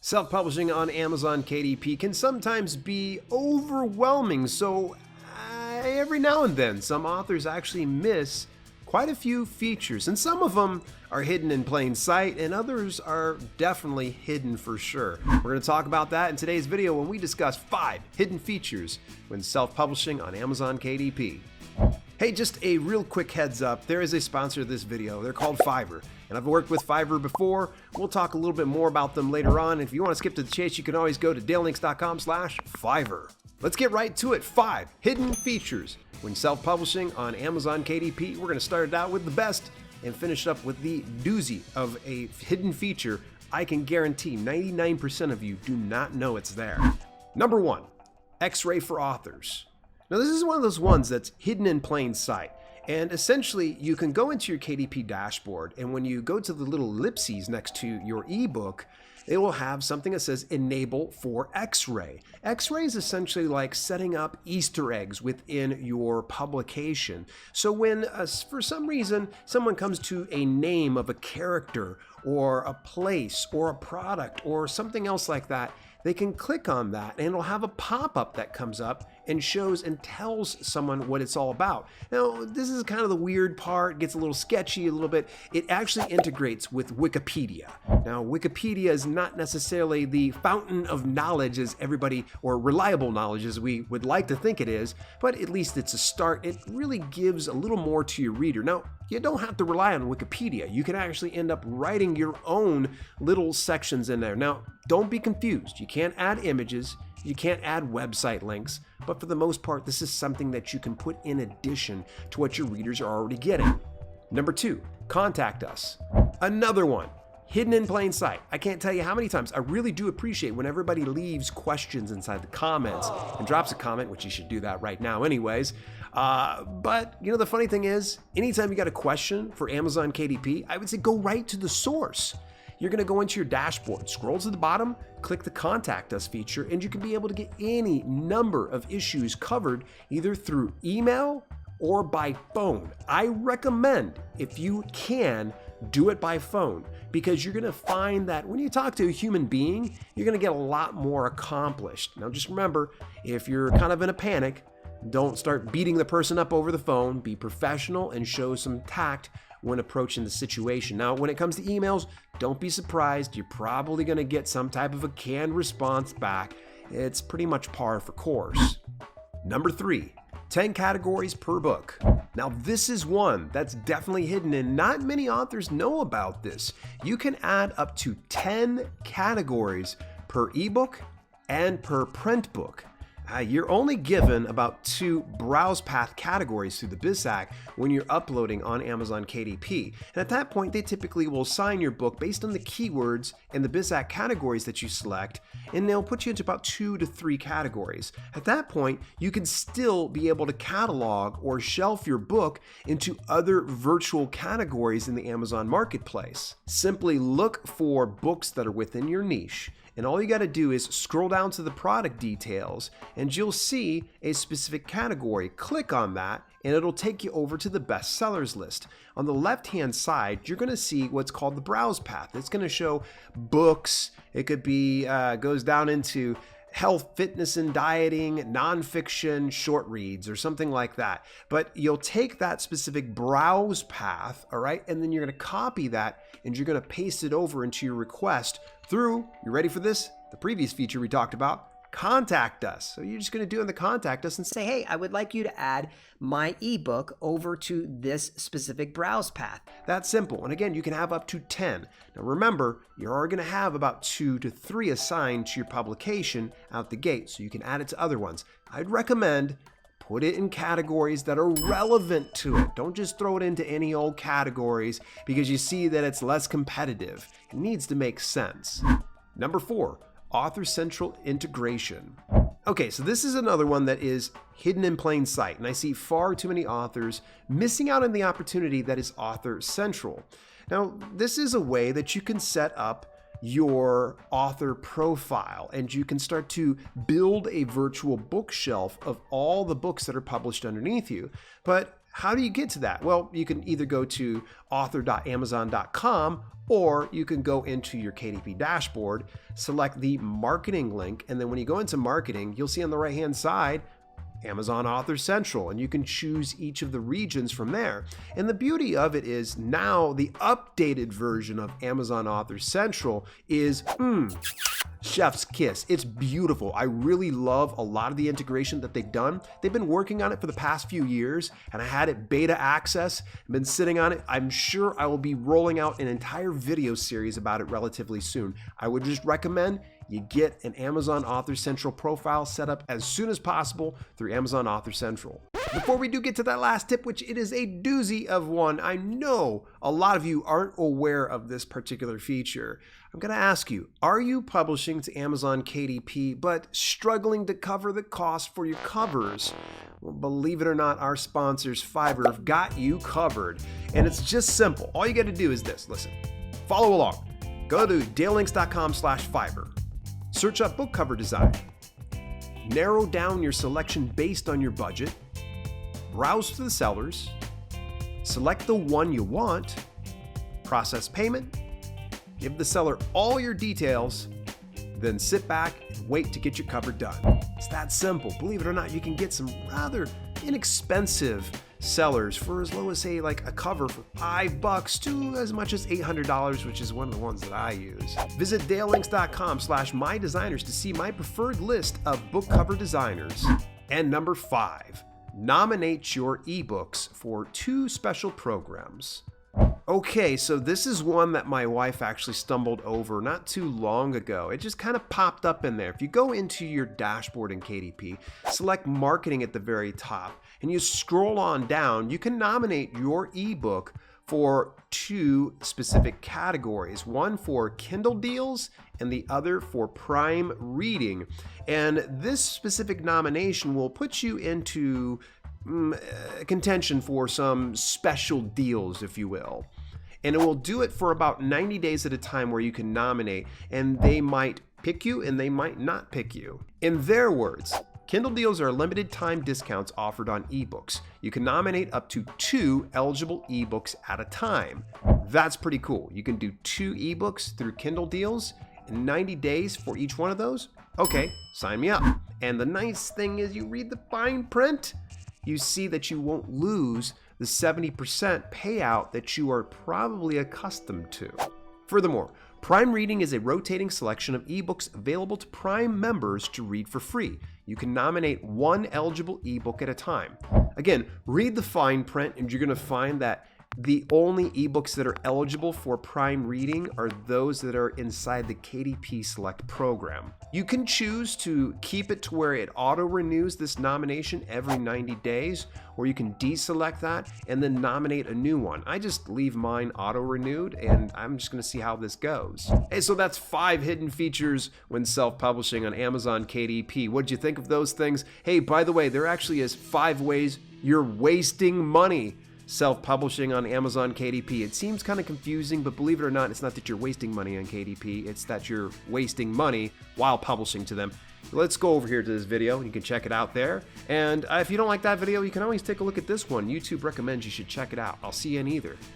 Self-publishing on Amazon KDP can sometimes be overwhelming, so every now and then some authors actually miss quite a few features, and some of them are hidden in plain sight and others are definitely hidden for sure. We're going to talk about that in today's video when we discuss 5 hidden features when self-publishing on Amazon KDP. Hey, just a real quick heads up, there is a sponsor of this video. They're called Fiverr, and I've worked with Fiverr before. We'll talk a little bit more about them later on. If you want to skip to the chase, you can always go to dalelinks.com/Fiverr. Let's get right to it. 5 hidden features when self-publishing on Amazon KDP. We're going to start it out with the best and finish up with the doozy of a hidden feature I can guarantee 99% of you do not know it's there. Number 1, X-ray for authors. Now this is one of those ones that's hidden in plain sight, and essentially you can go into your KDP dashboard, and when you go to the little ellipses next to your ebook, it will have something that says enable for X-ray. X-ray is essentially like setting up Easter eggs within your publication. So when for some reason someone comes to a name of a character or a place or a product or something else like that, they can click on that and it'll have a pop-up that comes up and shows and tells someone what it's all about. Now, this is kind of the weird part, gets a little sketchy a little bit. It actually integrates with Wikipedia. Now, Wikipedia is not necessarily the fountain of knowledge as everybody, or reliable knowledge as we would like to think it is, but at least it's a start. It really gives a little more to your reader. Now, you don't have to rely on Wikipedia. You can actually end up writing your own little sections in there. Now, don't be confused. You can't add images, you can't add website links, but for the most part, this is something that you can put in addition to what your readers are already getting. Number 2, contact us. Another one, hidden in plain sight. I can't tell you how many times I really do appreciate when everybody leaves questions inside the comments and drops a comment, which you should do that right now anyways. But you know, the funny thing is, anytime you got a question for Amazon KDP, I would say go right to the source. You're going to go into your dashboard, scroll to the bottom, click the Contact Us feature, and you can be able to get any number of issues covered either through email or by phone. I recommend, if you can, do it by phone, because you're going to find that when you talk to a human being, you're going to get a lot more accomplished. Now, just remember, if you're kind of in a panic, don't start beating the person up over the phone. Be professional and show some tact when approaching the situation. Now, when it comes to emails, don't be surprised. You're probably going to get some type of a canned response back. It's pretty much par for course. Number 3, 10 categories per book. Now, this is one that's definitely hidden and not many authors know about this. You can add up to 10 categories per ebook and per print book. You're only given about 2 browse path categories through the BizHack when you're uploading on Amazon KDP. And at that point, they typically will assign your book based on the keywords and the BizHack categories that you select, and they'll put you into about 2 to 3 categories. At that point, you can still be able to catalog or shelf your book into other virtual categories in the Amazon Marketplace. Simply look for books that are within your niche, and all you got to do is scroll down to the product details and you'll see a specific category. Click on that and it'll take you over to the bestsellers list. On the left-hand side, you're going to see what's called the browse path. It's going to show books. It could be, goes down into health, fitness, and dieting, nonfiction, short reads, or something like that. But you'll take that specific browse path, all right, and then you're going to copy that and you're going to paste it over into your request through, you ready for this? The previous feature we talked about, Contact Us. So you're just going to do in the Contact Us and say, hey, I would like you to add my ebook over to this specific browse path. That's simple. And again, you can have up to 10. Now remember, you're going to have about 2 to 3 assigned to your publication out the gate, so you can add it to other ones. I'd recommend put it in categories that are relevant to it. Don't just throw it into any old categories because you see that it's less competitive. It needs to make sense. Number 4, Author Central integration. Okay, so this is another one that is hidden in plain sight, and I see far too many authors missing out on the opportunity that is Author Central. Now, this is a way that you can set up your author profile and you can start to build a virtual bookshelf of all the books that are published underneath you. But How do you get to that? Well, you can either go to author.amazon.com or you can go into your KDP dashboard, select the marketing link, and then when you go into marketing, you'll see on the right-hand side, Amazon Author Central, and you can choose each of the regions from there. And the beauty of it is now the updated version of Amazon Author Central is chef's kiss. It's beautiful. I really love a lot of the integration that they've done. They've been working on it for the past few years, and I had it beta access, been sitting on it. I'm sure I will be rolling out an entire video series about it relatively soon. I would just recommend you get an Amazon Author Central profile set up as soon as possible through Amazon Author Central. Before we do get to that last tip, which it is a doozy of one, I know a lot of you aren't aware of this particular feature. I'm going to ask you, are you publishing to Amazon KDP but struggling to cover the cost for your covers? Well, believe it or not, our sponsors Fiverr have got you covered. And it's just simple. All you got to do is this. Listen, follow along. Go to dalelinks.com/Fiverr. Search up book cover design. Narrow down your selection based on your budget. Browse to the sellers. Select the one you want. Process payment. Give the seller all your details. Then sit back and wait to get your cover done. It's that simple. Believe it or not, you can get some rather inexpensive sellers for as low as, say, like a cover for $5 to as much as $800, which is one of the ones that I use. Visit dalelinks.com/mydesigners to see my preferred list of book cover designers. And number 5, nominate your ebooks for 2 special programs. Okay, so this is one that my wife actually stumbled over not too long ago. It just kind of popped up in there. If you go into your dashboard in KDP, select marketing at the very top, and you scroll on down, you can nominate your ebook for 2 specific categories, one for Kindle deals and the other for Prime reading. And this specific nomination will put you into contention for some special deals, if you will. And it will do it for about 90 days at a time where you can nominate, and they might pick you and they might not pick you. In their words, Kindle deals are limited time discounts offered on ebooks. You can nominate up to 2 eligible ebooks at a time. That's pretty cool. You can do 2 ebooks through Kindle deals in 90 days for each one of those. Okay, sign me up. And the nice thing is you read the fine print, you see that you won't lose the 70% payout that you are probably accustomed to. Furthermore, Prime Reading is a rotating selection of ebooks available to Prime members to read for free. You can nominate 1 eligible ebook at a time. Again, read the fine print and you're going to find that the only ebooks that are eligible for Prime Reading are those that are inside the KDP Select program. You can choose to keep it to where it auto-renews this nomination every 90 days, or you can deselect that and then nominate a new one. I just leave mine auto-renewed, and I'm just going to see how this goes. Hey, so that's 5 hidden features when self-publishing on Amazon KDP. What'd you think of those things? Hey, by the way, there actually is 5 ways you're wasting money self-publishing on Amazon KDP. It seems kind of confusing, but believe it or not, it's not that you're wasting money on KDP, it's that you're wasting money while publishing to them. Let's go over here to this video. You can check it out there. And if you don't like that video, you can always take a look at this one. YouTube recommends you should check it out. I'll see you in either.